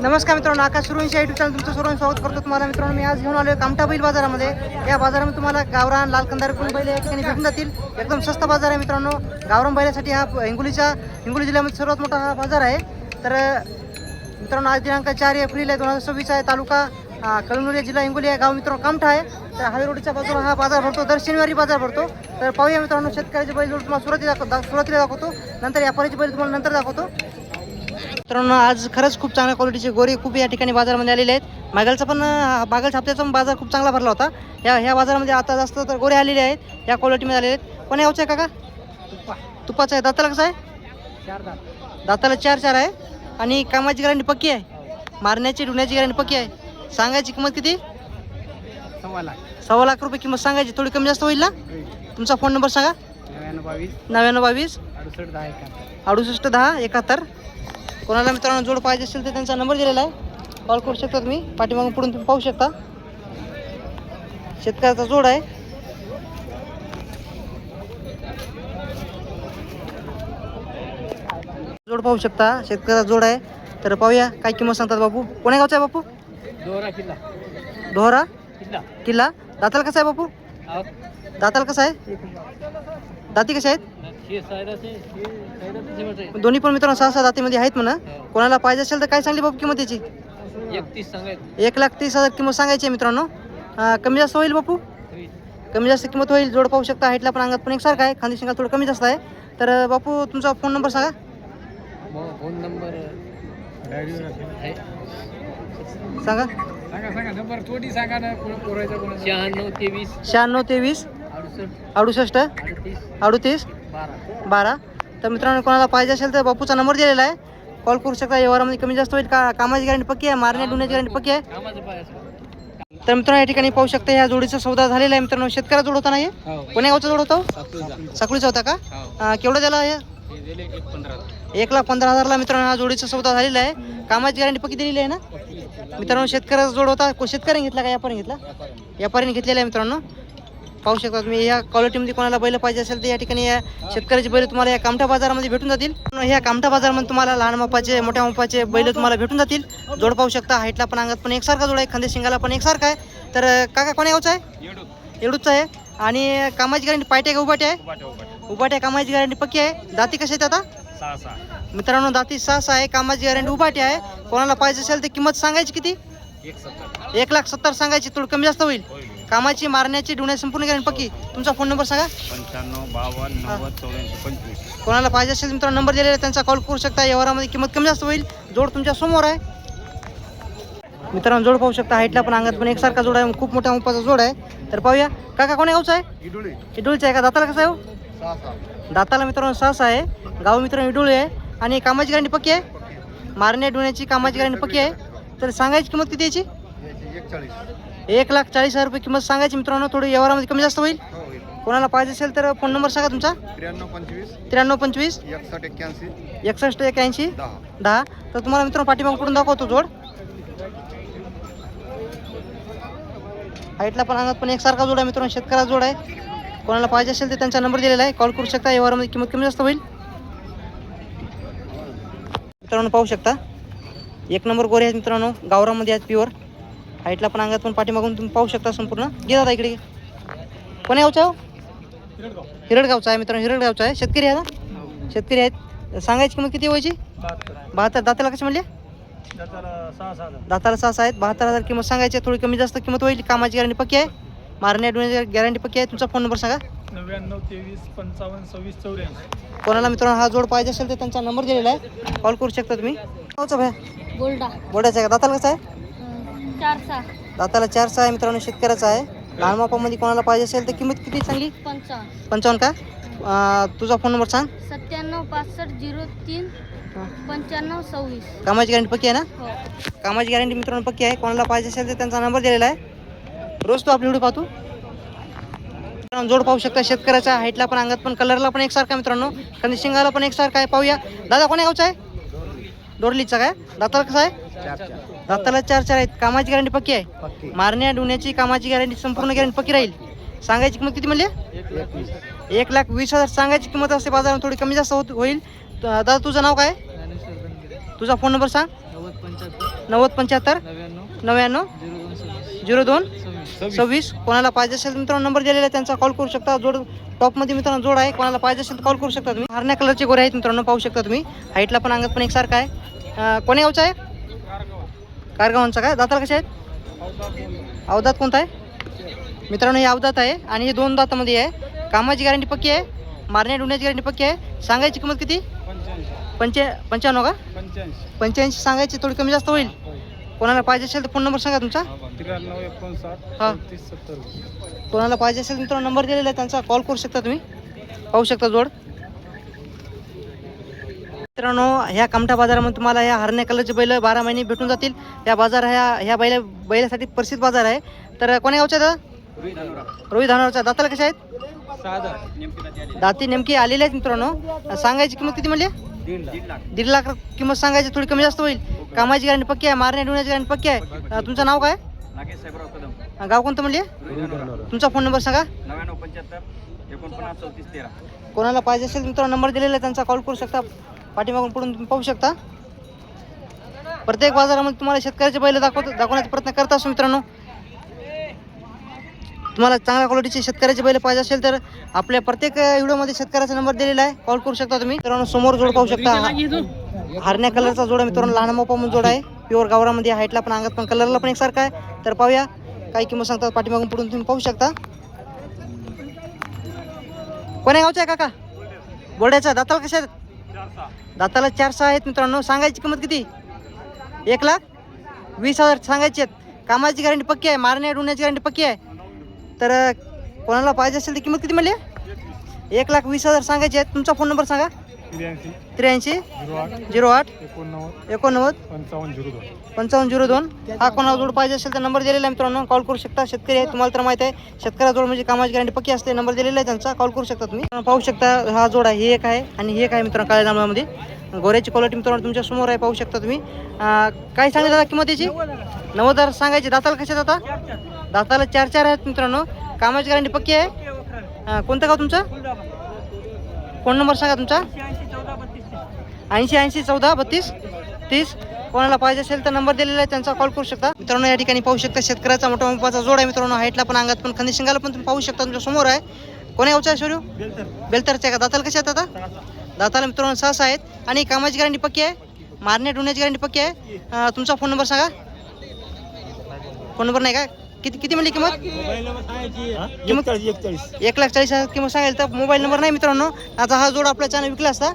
नमस्कार मित्रांनो, आकाश Survanshi YouTube channel तुमचं सर्वांचं स्वागत करतो. तुम्हाला मित्रांनो मी आज घेऊन आलो कामठा बैल बाजारामध्ये. या बाजारामध्ये तुम्हाला गावरान लाल कंदार कोण बैल या ठिकाणी भेटून जातील. एकदम स्वस्त बाजार आहे मित्रांनो. गावरान बैलासाठी हा हिंगोली जिल्ह्यामध्ये सर्वात मोठा हा बाजार आहे. तर मित्रांनो आज दिनांक 4 एप्रिल 2026 आहे. तालुका कळमनुरी, जिल्हा हिंगोली आहे. गाव मित्रांनो कामठा आहे. तर हायवे रोडच्या बाजूला हा बाजार भरतो. दर शनिवारी बाजार भरतो. तर पाहूया मित्रांनो शेतकऱ्याचे बैल तुम्हाला सुरुवातीला दाखवतो, नंतर व्यापाऱ्याचे बैल तुम्हाला नंतर दाखवतो. मित्रांनो आज खरंच खूप चांगल्या क्वालिटीचे गोरे खूप या ठिकाणी बाजारामध्ये आलेले आहेत. मागलचा हप्त्याचा पण बाजार खूप चांगला भरला होता. ह्या बाजारामध्ये आता जास्त तर गोरे आलेले आहेत. या क्वालिटीमध्ये आलेले आहेत. कोण यावचं आहे काका? तुपाचा आहे. दाताला कसं आहे? 4 दात. दाताला 4 आहे. आणि कामाची गॅरंटी पक्की आहे. मारण्याची ढुण्याची गॅरंटी पक्की आहे. सांगायची किंमत किती? 1.25 लाख रुपये किंमत सांगायची. थोडी कमी जास्त होईल ना? तुमचा फोन नंबर सांगा. 9922 9922 68 10 71. 68 10 71. कोणाला मित्रांनो जोड पाहिजे असेल तर त्यांचा नंबर दिलेला आहे. कॉल करू शकता तुम्ही. पाठीमागून पुढून तुम्ही पाहू शकता. शेतकऱ्याचा जोड आहे. जोड पाहू शकता. शेतकऱ्याचा जोड आहे. तर पाहूया काय किंमत सांगतात बापू. कोण्या गावचा आहे बापू? दोरा किल्ला डोहरा किल्ला. दाताला कसा आहे बापू? दाताला कसा आहे? दाती कशा आहेत? दोन्ही पण मित्रांनो 6 दातीमध्ये आहेत म्हणा. कोणाला पाहिजे असेल तर काय सांगली बाबू किंमत याची? 31 सांगायचं. 1,30,000 किंमत सांगायची आहे मित्रांनो. कमी जास्त होईल बापू? कमी जास्त किंमत होईल. जोड पाहू शकता. हाईटला पण अंगात पण एकसारखा आहे. खांदी शिंगाला थोडं कमी जास्त आहे. तर बापू तुमचा फोन नंबर सांगा. फोन नंबर सांगा. सांगा नंबर थोडी सांगा ना. 96 23 96 23 68 38 12. तर मित्रांनो कोणाला पाहिजे असेल तर बापूचा नंबर दिलेला आहे. कॉल करू शकता. व्यवहारामध्ये कमी जास्त होईल. कामाची गॅरंटी पक्की आहे. मारण्या ढुण्याची गॅरंटी पक्की आहे. तर मित्रांनो या ठिकाणी पाहू शकता. ह्या जोडीचा सौदा झालेला आहे मित्रांनो. शेतकऱ्या जोड होता ना? हे कोण्या गावचा जोड होता? साखळीचा होता का? केवढा झाला हे? 1,15,000 मित्रांनो हा जोडीचा सौदा झालेला आहे. कामाची गॅरंटी पक्की दिलेली आहे ना मित्रांनो. शेतकऱ्याचा जोड होता. शेतकऱ्याने घेतला का व्यापाऱ्याने घेतला? व्यापाऱ्याने घेतलेला आहे मित्रांनो. पाहू शकता तुम्ही. या क्वालिटीमध्ये कोणाला बैल पाहिजे असेल तर या ठिकाणी या शेतकऱ्याचे बैल तुम्हाला या कामठा बाजारामध्ये भेटून जातील. ह्या कामठा बाजारामध्ये तुम्हाला लहान मापाचे मोठ्या मापाचे बैल तुम्हाला भेटून जातील. जोड पाहू शकता. हाईटला पण अंगात पण एकसारखा जोड आहे. खांदे शिंगाला पण एकसारखा आहे. तर काका कोण्या गावचा आहे? एवढूच आहे. आणि कामाची गॅरंटी पायटे का उभाटे आहे? उभाटे. कामाची गॅरंटी पक्की आहे. दाती कशी आहेत आता? मित्रांनो दाती 6 आहे. कामाची गॅरंटी उभाटे आहे. कोणाला पाहिजे असेल तर किंमत सांगायची किती? 1,70,000 सांगायची. थोडी कमी जास्त होईल. कामाची मारण्याची ढुण्याची संपूर्ण गॅरंटी पक्की. तुमचा फोन नंबर सांगा. 95 52 90 84 25. कोणाला पाहिजे असेल मित्रांनो नंबर दिलेला आहे. त्यांचा कॉल करू शकता. व्यवहारामध्ये किंमत कमी जास्त होईल. जोड तुमच्या समोर आहे मित्रांनो. जोड पाहू शकता. हाईटला पण अंगात पण एकसारखा जोड आहे. खूप मोठ्या मापाचा जोड आहे. तर पाहूया. काका कोण्या गावचा आहे? इडोळीचा आहे का? दाताला कसं आहे हो? दाताला मित्रांनो 6 आहे. गाव मित्रांनो इडोळी आहे. आणि कामाची गॅरंटी पक्की आहे. मारण्या ढुण्याची कामाची गॅरंटी पक्की आहे. तर सांगायची किंमत किती याची? 1,40,000 रुपये किंमत सांगायची मित्रांनो. थोडी व्यवहारामध्ये कमी जास्त होईल. कोणाला पाहिजे असेल तर फोन नंबर सांगा तुमचा. 93 25 61 81 10. तर तुम्हाला मित्रांनो पाठीमाग पडून दाखवतो जोड. हाईटला पण अंगात पण एकसारखा जोड आहे मित्रांनो. शेतकऱ्याचा जोड आहे. कोणाला पाहिजे असेल तर त्यांचा नंबर दिलेला आहे. कॉल करू शकता. व्यवहारामध्ये किंमत कमी जास्त होईल. मित्रांनो पाहू शकता. 1 नंबर गोरे आहेत मित्रांनो. गावरामध्ये आहेत प्युअर. हाईटला पण अंगात पण पाठीमागून तुम्ही पाहू शकता संपूर्ण. घे दादा इकडे. कोण्या गावचा आहे? हिरडगावचा आहे मित्रांनो. हिरडगावचा आहे. शेतकरी आहे ना? शेतकरी आहेत. सांगायची किंमत किती व्हायची? 72. दाताला कशी म्हणले? दाताला 6 आहेत. 72,000 किंमत सांगायची. थोडी कमी जास्त किंमत होईल. कामाची गॅरंटी पक्की आहे. मारण्या ढुण्याची गॅरंटी पक्की आहे. तुमचा फोन नंबर सांगा. 99 23 55 26 84. कोणाला मित्रांनो हा जोड पाहिजे असेल तर त्यांचा नंबर दिलेला आहे. कॉल करू शकता तुम्ही. गावचा भया बोर्डाचा आहे का? दाताला कसं आहे? 4 दाताला 4 आहे मित्रांनो. शेतकऱ्याचा आहे. लहान मापामध्ये कोणाला पाहिजे असेल तर किंमत किती सांगली? 55 का? तुझा फोन नंबर सांग. 97 65 03 95 26. कामाची गॅरंटी पक्की आहे ना? हो. कामाची गॅरंटी मित्रांनो पक्की आहे. कोणाला पाहिजे असेल तर त्यांचा नंबर दिलेला आहे. रोज तो आपली व्हिडिओ पाहतो. जोड पाहू शकता. शेतकऱ्याचा हाईटला पण अंगात पण कलरला पण एकसारखा मित्रांनो. खांदी शिंगाला पण एकसारखा आहे. पाहूया. दादा कोण्या गावचा आहे? डोरलीचा काय? दाताला कसं आहे? दाताला 4 आहेत. कामाची गॅरंटी पक्की आहे. मारण्या ढुण्याची कामाची गॅरंटी संपूर्ण गॅरंटी पक्की राहील. सांगायची किंमत किती म्हणले? 1,20,000 सांगायची किंमत असते. बाजारात थोडी कमी जास्त होईल. दादा तुझं नाव काय? तुझा फोन नंबर सांग. 9075 99 02 26. कोणाला पाहिजे असेल तर मित्रांनो नंबर दिलेला आहे त्यांचा कॉल करू शकता. जोड टॉपमध्ये मित्रांनो जोड आहे. कोणाला पाहिजे असेल तर कॉल करू शकता तुम्ही. हरण्या कलरचे गोरे आहेत मित्रांनो, पाहू शकता तुम्ही. हाईटला पण अंगात पण एकसारखा आहे. कोण्या गावचा आहे? कारगावांचा काय? दाताला कसे आहेत? अवदात कोणता आहे मित्रांनो? हे अवदात आहे आणि हे 2 दातामध्ये आहे. कामाची गॅरंटी पक्की आहे, मारण्या डुण्याची गॅरंटी पक्की आहे. सांगायची किंमत किती? 95 का? 85 सांगायची, थोडी कमी जास्त होईल. कोणाला पाहिजे असेल तर फोन नंबर सांगा तुमचा. 9359 हां, 3470. कोणाला पाहिजे असेल मित्रांनो नंबर दिलेला आहे त्यांचा कॉल करू शकता तुम्ही. पाहू शकता जोड. मित्रांनो ह्या कामठा बाजारामध्ये तुम्हाला ह्या हरण्या कलरचे बैल 12 महिने भेटून जातील. या बाजार ह्या बैलासाठी प्रसिद्ध बाजार आहे. तर कोण्या गावचा दादा? रोहित धानोरचा. दाताला कशा आहेत? दाती नेमकी आलेले आहेत मित्रांनो. सांगायची किंमत किती म्हणली? 1.5 लाख किंमत सांगायची, थोडी कमी जास्त होईल. कामाची गॅरंटी पक्की आहे, मारण्या डुण्याची गॅरंटी पक्की आहे. तुमचं नाव काय? गाव कोणतं म्हणले? तुमचा फोन नंबर सांगा. 9975 कोणाला पाहिजे असेल मित्रांनो नंबर दिलेला आहे त्यांचा कॉल करू शकता. पाठीमागून पुढून तुम्ही पाहू शकता. प्रत्येक बाजारामध्ये तुम्हाला शेतकऱ्याचे बैल दाखवण्याचा प्रयत्न करत असतो मित्रांनो. तुम्हाला चांगल्या क्वालिटीचे शेतकऱ्याचे बैल पाहिजे असेल तर आपल्या प्रत्येक व्हिडिओमध्ये शेतकऱ्याचा नंबर दिलेला आहे, कॉल करू शकता तुम्ही. मित्रांनो समोर जोड पाहू शकता. हरण्या कलरचा जोड आहे मित्रांनो, लहान मोपा म्हणून जोड आहे. प्युअर गावरामध्ये हाईटला पण अंगात पण कलरला पण एकसारखा आहे. तर पाहूया काही किंमत सांगतात पाठीमागून पुढून तुम्ही पाहू शकता. कोण्या गावचा आहे काका? बोर्ड्याचा. दाताला कशा आहेत? दाताला 4 आहेत मित्रांनो. सांगायची किंमत किती? 1,20,000 सांगायची आहेत. कामाची गॅरंटी पक्की आहे, मारण्या डुण्याची गॅरंटी पक्की आहे. तर कोणाला पाहिजे असेल तर किंमत किती म्हणली? 1,20,000 सांगायची आहेत. तुमचा फोन नंबर सांगा. 83 08 89 5502. हा कोणाला जोड पाहिजे असेल तर नंबर दिलेला आहे मित्रांनो, कॉल करू शकता. शेतकरी आहे तुम्हाला तर माहिती आहे, शेतकऱ्या जोड म्हणजे कामाची गॅरंटी पक्की असते. नंबर दिलेला आहे त्यांचा, कॉल करू शकता तुम्ही. पाहू शकता हा जोड आहे, हे एक आहे आणि हे एक आहे मित्रांनो काळ्या जांभळामध्ये. गोऱ्याची क्वालिटी मित्रांनो तुमच्या समोर आहे, पाहू शकता तुम्ही. काय सांगले दादा किंमत याची? 90,000 सांगायची. दाताला कशा दाता? दाताला 4 आहेत मित्रांनो. कामाची गॅरंटी पक्की आहे. कोणतं गाव तुमचं? फोन नंबर सांगा तुमचा. 80 14 32 30. कोणाला पाहिजे असेल तर नंबर दिलेला आहे त्यांचा, कॉल करू शकता. मित्रांनो या ठिकाणी पाहू शकता शेतकऱ्याचा मोठा मोपाचा जोड आहे मित्रांनो. हाईटला पण अंगात पण खंदी शिंगाला पण तुम्ही पाहू शकता, तुमच्या समोर आहे. कोण्या गावचा आहे शोरू? बेलतरचा का? दाताला कशा आहेत आता? दाताला मित्रांनो 6 आहेत आणि कामाची गॅरंटी पक्की आहे, मारण्या डुण्याची गॅरंटी पक्की आहे. तुमचा फोन नंबर सांगा. फोन नंबर नाही का? किती म्हणली किंमत? 1,40,000 किंमत सांगायला तर मोबाईल नंबर नाही मित्रांनो. आता हा जोड आपल्या चॅनल विकला असता.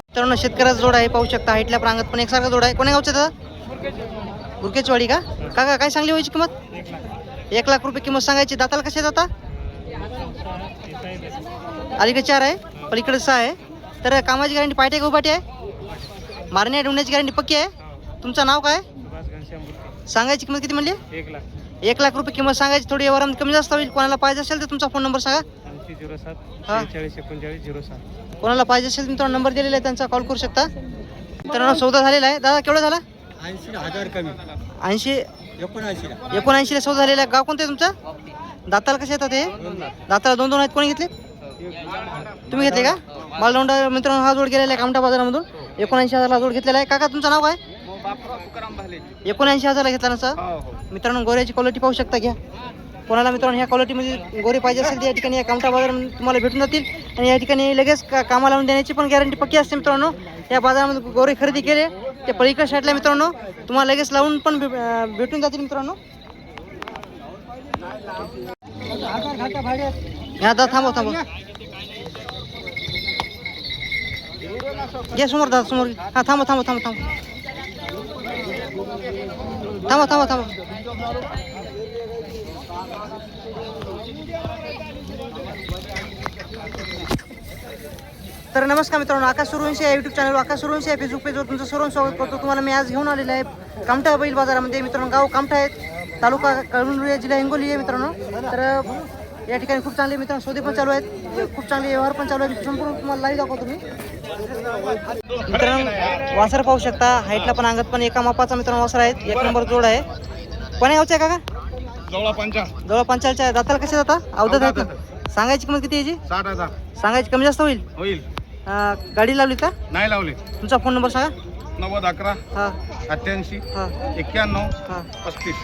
मित्रांनो शेतकऱ्याचा जोड आहे, पाहू शकता. हाईटला पण अंगात पण एकसारखा जोड आहे. कोण्या गावचा दादा? गुरकेचवाडी का? काका काय सांगली व्हायची किंमत? 1 लाख रुपये किंमत सांगायची. दाताला कसे आहेत आता? अलीकडे 4 आहे, पलीकडे 6 आहे. तर कामाची गॅरंटी पायटे का उभाटी आहे, मारण्या डुण्याची गॅरंटी पक्की आहे. तुमचं नाव काय? सांगायची किंमत किती म्हणली? 1 लाख रुपये किंमत सांगायची, थोडी व्यवहारामध्ये कमी जास्त होईल. कोणाला पाहिजे असेल तर तुमचा फोन नंबर सांगा. 8007 कोणाला पाहिजे असेल मित्रांनो नंबर दिलेला आहे त्यांचा, कॉल करू शकता. मित्रांनो सौदा झालेला आहे. दादा केवढा झाला? 80,000 कमी. 80 79 79 सौदा झालेला आहे. गाव कोणतं आहे तुमचं? दाताला कसे येतात हे? दाताला 2 आहेत. कोणी घेतले? तुम्ही घेतले का? मालदोंडा मित्रांनो हा जोड गेलेला आहे कामठा बाजारामधून. 79,000ला जोड घेतलेला आहे. काका तुमचं नाव काय? 79,000ला घेतला ना सर. मित्रांनो गोऱ्याची क्वालिटी पाहू शकता, घ्या. कोणाला मित्रांनो ह्या क्वालिटीमध्ये गोरे पाहिजे असेल तर या ठिकाणी या कामठा बाजारामध्ये तुम्हाला भेटून जातील. आणि या ठिकाणी लगेच कामाला लावून देण्याची पण गॅरंटी पक्की असते मित्रांनो. या बाजारामध्ये गोरे खरेदी केले ते पलीकडे साईडला मित्रांनो तुम्हाला लगेच लावून पण भेटून जातील मित्रांनो. दादा थांबव घ्या समोर. दादा समोर. हां थांबव. तर नमस्कार मित्रांनो, आकाश सूर्यवंशी या यूट्यूब चॅनल, आकाश सूर्यवंशी या फेसबुक पेजवर तुमचं सर्वांचं स्वागत करतो. तुम्हाला मी आज घेऊन आलेलं आहे कामठा बैल बाजारामध्ये मित्रांनो. गाव कामठा आहे, तालुका कळमनुरी, जिल्हा हिंगोली आहे मित्रांनो. तर या ठिकाणी खूप चांगले मित्रांनो सौदे पण चालू आहेत, खूप चांगले व्यवहार पण चालू आहेत. संपूर्ण तुम्हाला लाईव्ह दाखवतो मी. मित्रांनो वासर पाहू शकता, हाईटला पण अंगात पण एका मापाचा मित्रांनो वासर आहेत. 1 नंबर जोड आहे. कोण्या गावचा आहे काका? जवळ पंचालच्या आहे. दाताला कसे जाता? अवधत आहेत. सांगायची किंमत किती याची? 60,000 सांगायची कमी जास्त होईल. गाडी लावली का? नाही लावले. तुमचा फोन नंबर सांगा. 90 11 हां 88 हां 91 हां 35.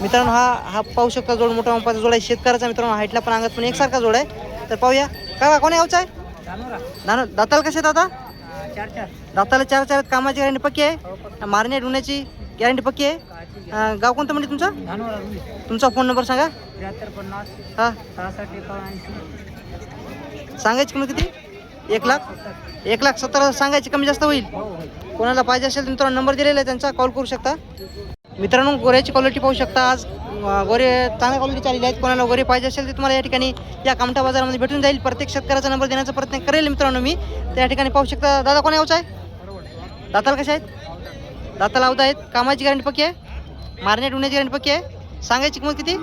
मित्रांनो हा पाहू शकता जोड मोठा मापाचा जोड आहे शेतकऱ्याचा. मित्रांनो हाईटला पण अंगात पण एकसारखा जोड आहे. तर पाहूया का कोणी यावचा आहे दाताला कसे आहेत आता? दाताला 4 आहेत. कामाची गॅरंटी पक्की आहे. मारण्या ढुण्याची गॅरंटी पक्की आहे. गाव कोणतं म्हणजे तुमचं? तुमचा फोन नंबर सांगा. 7350 हां 66 सांगायची किंमत किती? 1,70,000 सांगायची. कमी जास्त होईल. कोणाला पाहिजे असेल तर मित्रांनो नंबर दिलेला आहे त्यांचा, कॉल करू शकता. मित्रांनो गोऱ्याची क्वालिटी पाहू शकता. आज गोरे चांगल्या क्वालिटीचे आलेले आहेत. कोणाला गोरे पाहिजे असेल तर तुम्हाला या ठिकाणी या कामठा बाजारामध्ये भेटून जाईल. प्रत्येक शेतकऱ्याचा नंबर देण्याचा प्रयत्न करेल मित्रांनो मी. त्या ठिकाणी पाहू शकता. दादा कोणा यावचा आहे? दाताला कसे आहेत? दाताला अवधा आहेत. कामाची गॅरंटी पक्की आहे. मारण्या ढुण्याची गॅरंटी पक्की आहे. सांगायची किंमत किती?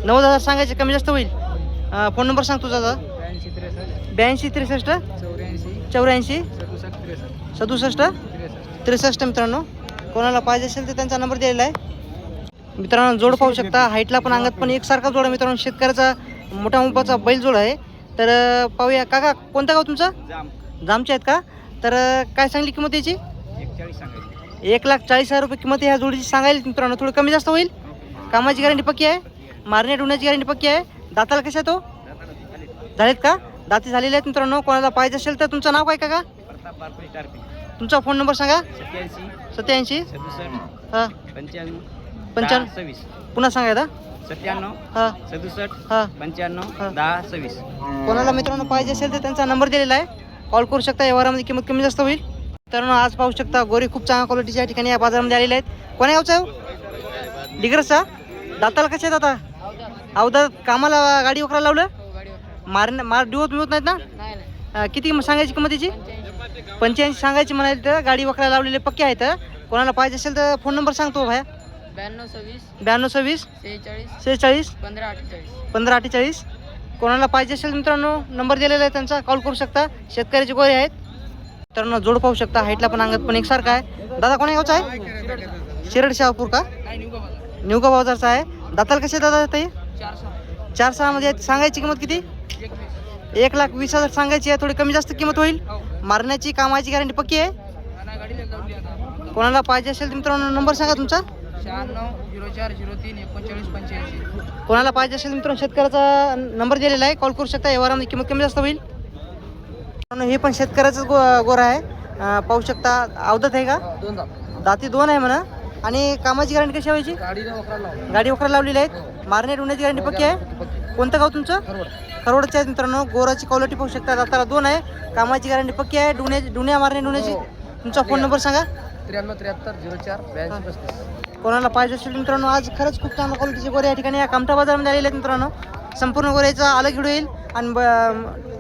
90,000 सांगायची. कमी जास्त होईल. फोन नंबर सांग तुझा दादा. 82 63 84 67 63 मित्रांनो. कोणाला पाहिजे असेल तर त्यांचा नंबर दिलेला आहे. मित्रांनो जोड पाहू शकता. हाईटला पण अंगात पण एकसारखा जोड आहे मित्रांनो. शेतकऱ्याचा मोठा मुंबाचा बैल जोड आहे. तर पाहूया. काका कोणतं गाव तुमचं? जामचे आहेत का? तर काय सांगली किंमत याची? 1,40,000 रुपये किंमत ह्या जोडीची सांगायला मित्रांनो. थोडं कमी जास्त होईल. कामाची गॅरंटी पक्की आहे. मारण्या ढुण्याची गॅरंटी पक्की आहे. दाताला कशा तो झालेत का? दाती झालेले आहेत मित्रांनो. कोणाला पाहिजे असेल तर तुमचं नाव काय काका? तुमचा फोन नंबर सांगा. 87 हां 95 पुन्हा सांगा दा. 97 हां 67 हां 95 हां 10 26. कोणाला मित्रांनो पाहिजे असेल तर त्यांचा नंबर दिलेला आहे. कॉल करू शकता. व्यवहारामध्ये किंमत कमी जास्त होईल. तर आज पाहू शकता गोरी खूप चांगल्या क्वालिटीच्या या ठिकाणी या बाजारामध्ये आलेले आहेत. कोण्या गावचा आहे? डिग्रसचा. दाताला कसे आहेत आता? अवधा. कामाला गाडी वखरा लावलं? मार डिवत बिवत नाहीत ना? किती सांगायची किंमत त्याची? 85 सांगायची म्हणाली. तर गाडी वखरा लावलेले पक्के आहेत. कोणाला पाहिजे असेल तर फोन नंबर सांगतो भाया. 92 26 46 15 48. कोणाला पाहिजे असेल मित्रांनो नंबर दिलेला आहे त्यांचा, कॉल करू शकता. शेतकऱ्याचे गोरे आहेत. तर जोड पाहू शकता. हाईटला पण अंगात पण एकसारखा आहे. दादा कोण्या गावचा आहे? शिरड शहापूर का? निवगा बाजारचा आहे. दाताला कसे दादा ते? 4 मध्ये सांगायची किंमत किती? 1,20,000 सांगायची आहे. थोडी कमी जास्त किंमत होईल. मारण्याची कामाची गॅरंटी पक्की आहे. कोणाला पाहिजे असेल तर मित्रांनो नंबर सांगा तुमचा. 96 कोणाला पाहिजे असेल मित्रांनो शेतकऱ्याचा नंबर दिलेला आहे, कॉल करू शकता. व्यवहारामध्ये किंमत कमी जास्त होईल. हे पण शेतकऱ्याचं गोरा आहे. पाहू शकता. अवधत आहे का? दाती 2 आहे म्हणा. आणि कामाची गॅरंटी कशी व्हायची? गाडी वखरा लावलेली आहेत. मारण्या ढुण्याची गॅरंटी पक्की आहे. कोणतं गाव तुमचं? खरोडचे आहेत मित्रांनो. गोराची क्वालिटी पाहू शकता. दाताला 2 आहे. कामाची गॅरंटी पक्की आहे. ढुण्या मारण्या ढुण्याची. तुमचा फोन नंबर सांगा. 93 73 04 82 35. कोणाला पाहिजे असेल मित्रांनो आज खरंच खूप चांगल्या क्वालिटीचे गोरे या ठिकाणी या कामठा बाजारामध्ये आलेले आहेत मित्रांनो. संपूर्ण गोऱ्याचा अलग व्हिडिओ येईल आणि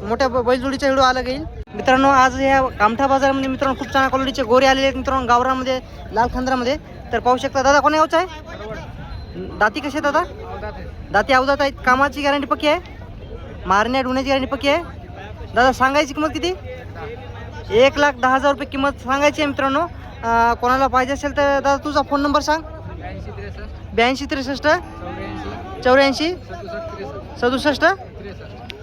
मोठ्या बैलजोडीचा व्हिडिओ अलग येईल मित्रांनो. आज या कामठा बाजारामध्ये मित्रांनो खूप चांगल्या क्वालिटीचे गोरे आलेले आहेत मित्रांनो. गावरामध्ये लाल खंद्रामध्ये. तर पाहू शकता. दादा कोण्या गावचा आहे? दाती कसे आहेत दादा? दाती अवधात आहेत. कामाची गॅरंटी पक्की आहे. मारण्या ढुण्याची गॅरंटी पक्की आहे. दादा सांगायची किंमत किती? 1,10,000 रुपये किंमत सांगायची आहे मित्रांनो. कोणाला पाहिजे असेल तर दादा तुझा फोन नंबर सांग. 82 63 84 67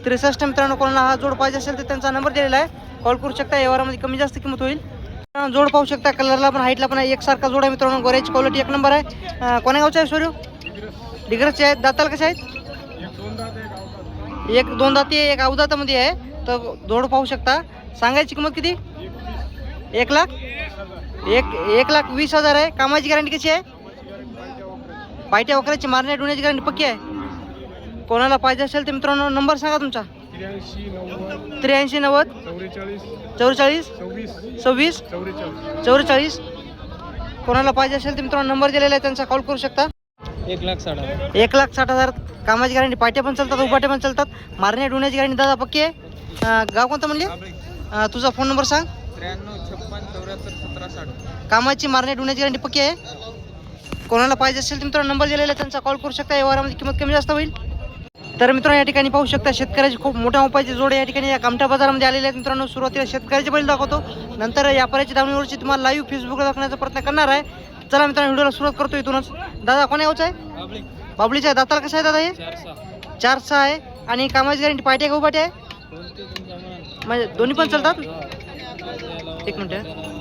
63 मित्रांनो. कोणाला हा जोड पाहिजे असेल तर त्यांचा नंबर दिलेला आहे, कॉल करू शकता. व्यवहारामध्ये कमी जास्त किंमत होईल. जोड पाहू शकता. कलरला पण हाईटला पण एकसारखा जोड आहे मित्रांनो. गोऱ्याची क्वालिटी 1 नंबर आहे. कोण्या गावचा आहे सोरू? डिग्रसचे आहेत. दाताला कसे आहेत? 1-2 दाती आहे. 1 अवदातामध्ये आहे. तर जोड पाहू शकता. सांगायची किंमत किती? 1,20,000 आहे. कामाची गॅरंटी कशी आहे? पायट्या वगैरेची मारण्या ढुण्याची गॅरंटी पक्की आहे. कोणाला पाहिजे असेल तर मित्रांनो नंबर सांगा तुमचा. 83 90 44 26 44. कोणाला पाहिजे असेल तर मित्रांनो नंबर दिलेला आहे त्यांचा, कॉल करू शकता. 1,60,000 कामाची गॅरंटी. पायट्या पण चालतात, उभाट्या पण चालतात. मारण्या ढुण्याची गॅरंटी दादा पक्की आहे. गाव कोणतं म्हणले? तुझा फोन नंबर सांग. 93 56 74 17 60. कामाची मारण्या ढुण्याची गॅरंटी पक्की आहे. कोणाला पाहिजे असेल तर मित्रांनो नंबर दिलेला आहे त्यांचा, कॉल करू शकता. व्यवहारामध्ये किंमत कमी जास्त होईल. तर मित्रांनो या ठिकाणी पाहू शकता शेतकऱ्याची खूप मोठ्या उपायाची जोड या ठिकाणी या कामठा बाजारामध्ये आलेले आहेत मित्रांनो. सुरुवातीला शेतकऱ्याचे बैल दाखवतो, नंतर व्यापाऱ्याची दावणीवरची तुम्हाला लाईव्ह फेसबुकला दाखवण्याचा प्रयत्न करणार आहे. चला मित्रांनो व्हिडिओला सुरुवात करतो इथूनच. दादा कोण्या गावचा आहे? बाबलीचा आहे. दाताला कसं आहे दादा? हे 4-6 आहे. आणि कामाची गॅरंटी पायट्या का उभाट्या आहे? म्हणजे दोन्ही पण चालतात. एक मिनिट